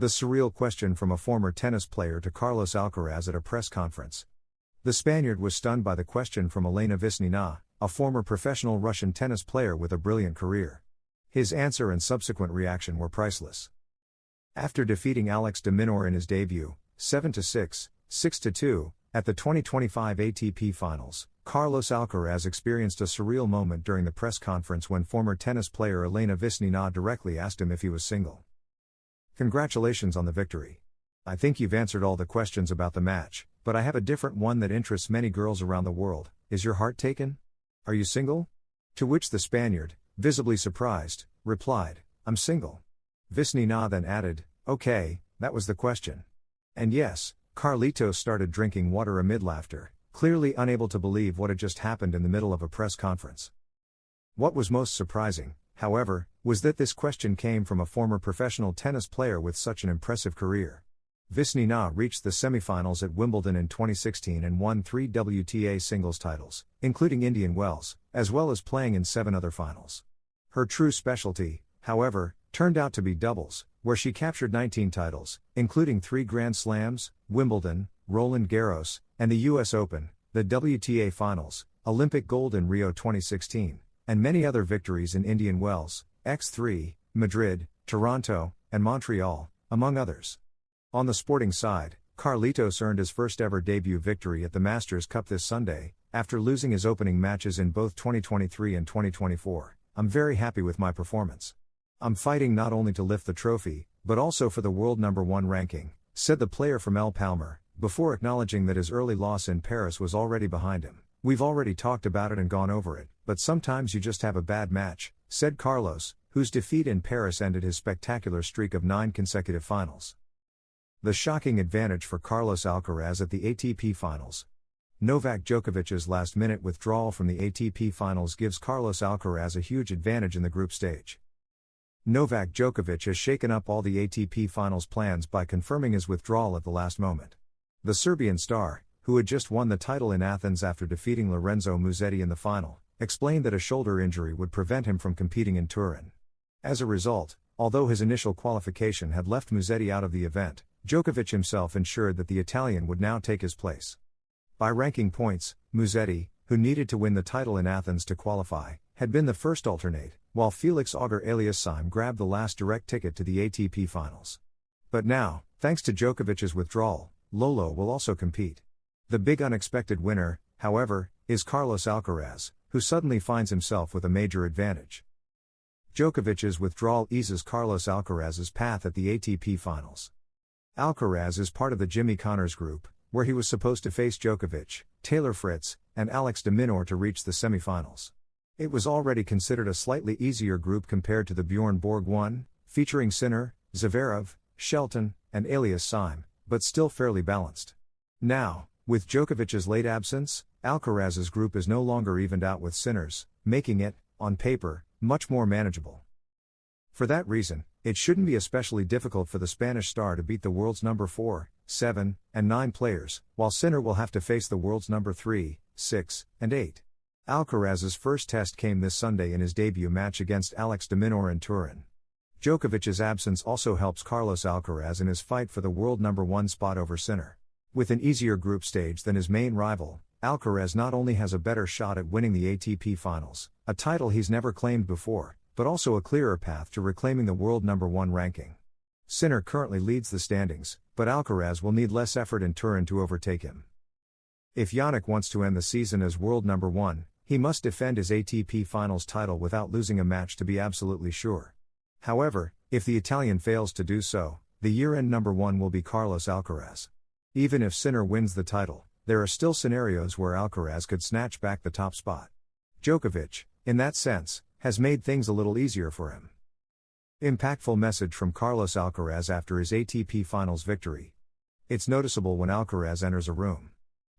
The surreal question from a former tennis player to Carlos Alcaraz at a press conference. The Spaniard was stunned by the question from Elena Vesnina, a former professional Russian tennis player with a brilliant career. His answer and subsequent reaction were priceless. After defeating Alex de Minaur in his debut, 7-6, 6-2, at the 2025 ATP Finals, Carlos Alcaraz experienced a surreal moment during the press conference when former tennis player Elena Vesnina directly asked him if he was single. "Congratulations on the victory. I think you've answered all the questions about the match, but I have a different one that interests many girls around the world. Is your heart taken? Are you single?" To which the Spaniard, visibly surprised, replied, "I'm single." Vesnina then added, "Okay, that was the question." And yes, Carlitos started drinking water amid laughter, clearly unable to believe what had just happened in the middle of a press conference. What was most surprising, however, was that this question came from a former professional tennis player with such an impressive career. Vesnina reached the semifinals at Wimbledon in 2016 and won 3 WTA singles titles, including Indian Wells, as well as playing in 7 other finals. Her true specialty, however, turned out to be doubles, where she captured 19 titles, including 3 Grand Slams, Wimbledon, Roland Garros, and the US Open, the WTA Finals, Olympic gold in Rio 2016, and many other victories in Indian Wells, X3, Madrid, Toronto, and Montreal, among others. On the sporting side, Carlitos earned his first ever debut victory at the Masters Cup this Sunday, after losing his opening matches in both 2023 and 2024. "I'm very happy with my performance. I'm fighting not only to lift the trophy, but also for the world #1 ranking," said the player from El Palmar, before acknowledging that his early loss in Paris was already behind him. "We've already talked about it and gone over it, but sometimes you just have a bad match," said Carlos, whose defeat in Paris ended his spectacular streak of 9 consecutive finals. The shocking advantage for Carlos Alcaraz at the ATP Finals. Novak Djokovic's last-minute withdrawal from the ATP Finals gives Carlos Alcaraz a huge advantage in the group stage. Novak Djokovic has shaken up all the ATP Finals plans by confirming his withdrawal at the last moment. The Serbian star, who had just won the title in Athens after defeating Lorenzo Musetti in the final, explained that a shoulder injury would prevent him from competing in Turin. As a result, although his initial qualification had left Musetti out of the event, Djokovic himself ensured that the Italian would now take his place. By ranking points, Musetti, who needed to win the title in Athens to qualify, had been the first alternate, while Felix Auger-Aliassime grabbed the last direct ticket to the ATP Finals. But now, thanks to Djokovic's withdrawal, Lolo will also compete. The big unexpected winner, however, is Carlos Alcaraz, who suddenly finds himself with a major advantage. Djokovic's withdrawal eases Carlos Alcaraz's path at the ATP Finals. Alcaraz is part of the Jimmy Connors group, where he was supposed to face Djokovic, Taylor Fritz, and Alex de Minaur to reach the semifinals. It was already considered a slightly easier group compared to the Bjorn Borg one, featuring Sinner, Zverev, Shelton, and Aliassime, but still fairly balanced. Now, with Djokovic's late absence, Alcaraz's group is no longer evened out with Sinner's, making it, on paper, much more manageable. For that reason, it shouldn't be especially difficult for the Spanish star to beat the world's number 4, 7, and 9 players, while Sinner will have to face the world's number 3, 6, and 8. Alcaraz's first test came this Sunday in his debut match against Alex de Minaur in Turin. Djokovic's absence also helps Carlos Alcaraz in his fight for the world #1 spot over Sinner. With an easier group stage than his main rival, Alcaraz not only has a better shot at winning the ATP Finals, a title he's never claimed before, but also a clearer path to reclaiming the world #1 ranking. Sinner currently leads the standings, but Alcaraz will need less effort in Turin to overtake him. If Jannik wants to end the season as world #1, he must defend his ATP Finals title without losing a match to be absolutely sure. However, if the Italian fails to do so, the year-end #1 will be Carlos Alcaraz. Even if Sinner wins the title, there are still scenarios where Alcaraz could snatch back the top spot. Djokovic, in that sense, has made things a little easier for him. Impactful message from Carlos Alcaraz after his ATP Finals victory. It's noticeable when Alcaraz enters a room.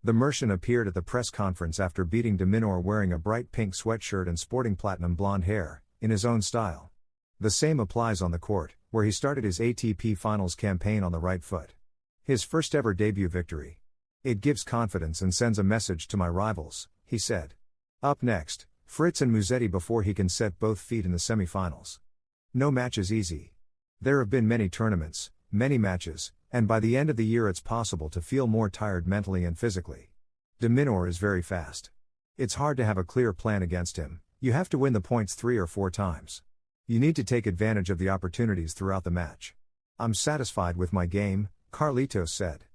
The Mercian appeared at the press conference after beating de Minaur wearing a bright pink sweatshirt and sporting platinum blonde hair, in his own style. The same applies on the court, where he started his ATP Finals campaign on the right foot. His first ever debut victory. "It gives confidence and sends a message to my rivals," he said. Up next, Fritz and Musetti before he can set both feet in the semifinals. No match is easy. There have been many tournaments, many matches, and by the end of the year it's possible to feel more tired mentally and physically. Minaur is very fast. It's hard to have a clear plan against him. You have to win the points 3 or 4 times. You need to take advantage of the opportunities throughout the match. I'm satisfied with my game, Carlitos said.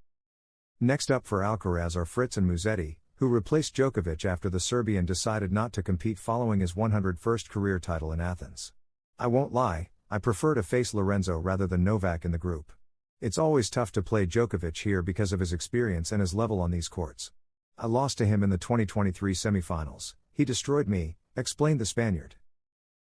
Next up for Alcaraz are Fritz and Musetti, who replaced Djokovic after the Serbian decided not to compete following his 101st career title in Athens. I won't lie, I prefer to face Lorenzo rather than Novak in the group. It's always tough to play Djokovic here because of his experience and his level on these courts. I lost to him in the 2023 semifinals. He destroyed me, explained the Spaniard.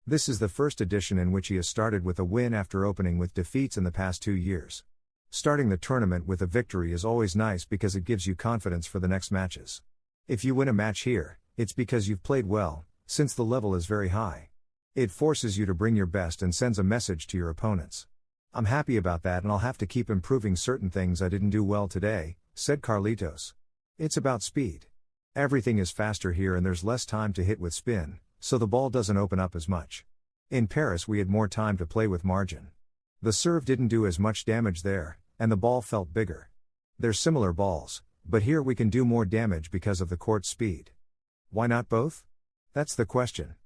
This is the first edition in which he has started with a win after opening with defeats in the past 2 years. Starting the tournament with a victory is always nice because it gives you confidence for the next matches. If you win a match here, it's because you've played well, since the level is very high. It forces you to bring your best and sends a message to your opponents. I'm happy about that and I'll have to keep improving certain things I didn't do well today, said Carlitos. It's about speed. Everything is faster here and there's less time to hit with spin, so the ball doesn't open up as much. In Paris we had more time to play with margin. The serve didn't do as much damage there, and the ball felt bigger. They're similar balls, but here we can do more damage because of the court's speed. Why not both? That's the question.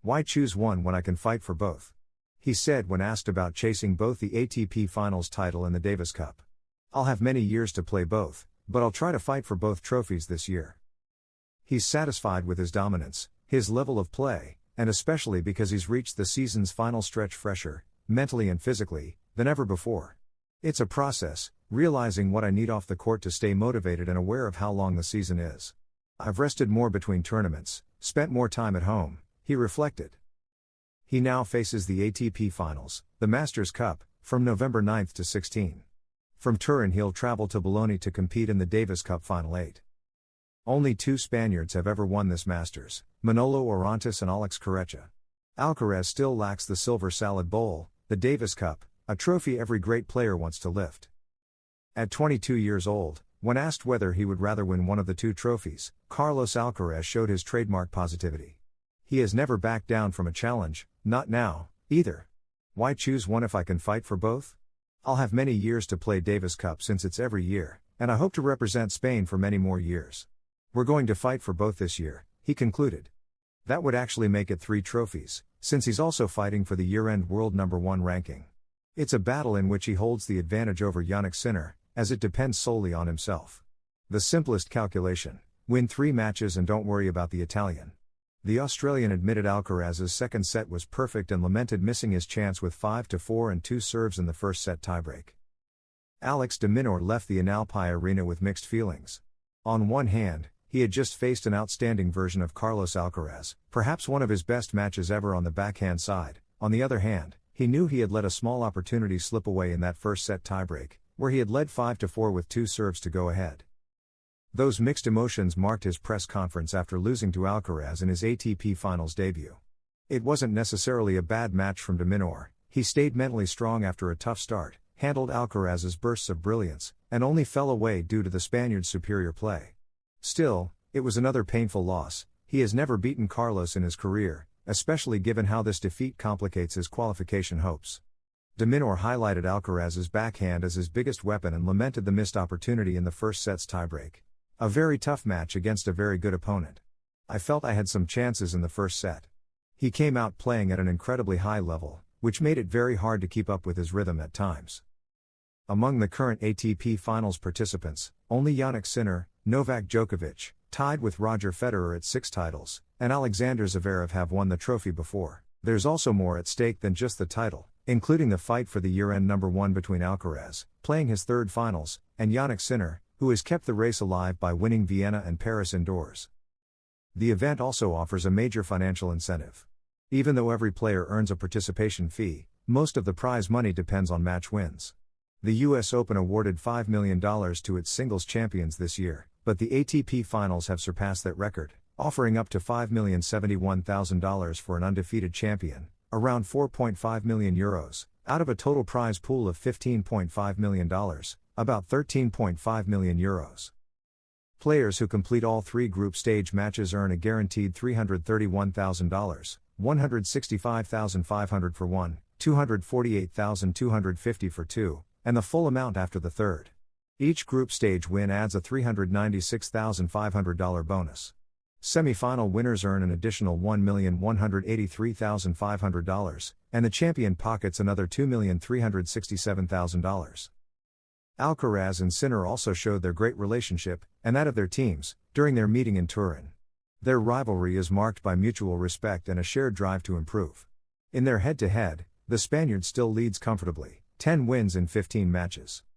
Why choose one when I can fight for both? He said when asked about chasing both the ATP Finals title and the Davis Cup. I'll have many years to play both, but I'll try to fight for both trophies this year. He's satisfied with his dominance, his level of play, and especially because he's reached the season's final stretch fresher, mentally and physically, than ever before. It's a process, realizing what I need off the court to stay motivated and aware of how long the season is. I've rested more between tournaments, spent more time at home, he reflected. He now faces the ATP Finals, the Masters Cup, from November 9 to 16. From Turin he'll travel to Bologna to compete in the Davis Cup Final 8. Only 2 Spaniards have ever won this Masters, Manolo Orantes and Alex Corretja. Alcaraz still lacks the silver salad bowl, the Davis Cup, a trophy every great player wants to lift. At 22 years old, when asked whether he would rather win one of the 2 trophies, Carlos Alcaraz showed his trademark positivity. He has never backed down from a challenge, not now, either. Why choose one if I can fight for both? I'll have many years to play Davis Cup since it's every year, and I hope to represent Spain for many more years. We're going to fight for both this year, he concluded. That would actually make it 3 trophies, since he's also fighting for the year-end world #1 ranking. It's a battle in which he holds the advantage over Jannik Sinner, as it depends solely on himself. The simplest calculation: win 3 matches and don't worry about the Italian. The Australian admitted Alcaraz's second set was perfect and lamented missing his chance with 5-4 and 2 serves in the first set tiebreak. Alex de Minaur left the Inalpi arena with mixed feelings. On one hand, he had just faced an outstanding version of Carlos Alcaraz, perhaps one of his best matches ever on the backhand side. On the other hand, he knew he had let a small opportunity slip away in that first set tiebreak, where he had led 5-4 with 2 serves to go ahead. Those mixed emotions marked his press conference after losing to Alcaraz in his ATP Finals debut. It wasn't necessarily a bad match from de Minaur. He stayed mentally strong after a tough start, handled Alcaraz's bursts of brilliance, and only fell away due to the Spaniard's superior play. Still, it was another painful loss. He has never beaten Carlos in his career, especially given how this defeat complicates his qualification hopes. De Minaur highlighted Alcaraz's backhand as his biggest weapon and lamented the missed opportunity in the first set's tiebreak. A very tough match against a very good opponent. I felt I had some chances in the first set. He came out playing at an incredibly high level, which made it very hard to keep up with his rhythm at times. Among the current ATP Finals participants, only Jannik Sinner, Novak Djokovic, tied with Roger Federer at 6 titles, and Alexander Zverev have won the trophy before. There's also more at stake than just the title, including the fight for the year-end #1 between Alcaraz, playing his 3rd finals, and Jannik Sinner, who has kept the race alive by winning Vienna and Paris indoors. The event also offers a major financial incentive. Even though every player earns a participation fee, most of the prize money depends on match wins. The US Open awarded $5 million to its singles champions this year, but the ATP Finals have surpassed that record, offering up to $5,071,000 for an undefeated champion, around €4.5 million, out of a total prize pool of $15.5 million, about €13.5 million. Players who complete all 3 group stage matches earn a guaranteed $331,000, $165,500 for 1, $248,250 for 2, and the full amount after the third. Each group stage win adds a $396,500 bonus. Semi-final winners earn an additional $1,183,500, and the champion pockets another $2,367,000. Alcaraz and Sinner also showed their great relationship, and that of their teams, during their meeting in Turin. Their rivalry is marked by mutual respect and a shared drive to improve. In their head-to-head, the Spaniard still leads comfortably, 10 wins in 15 matches.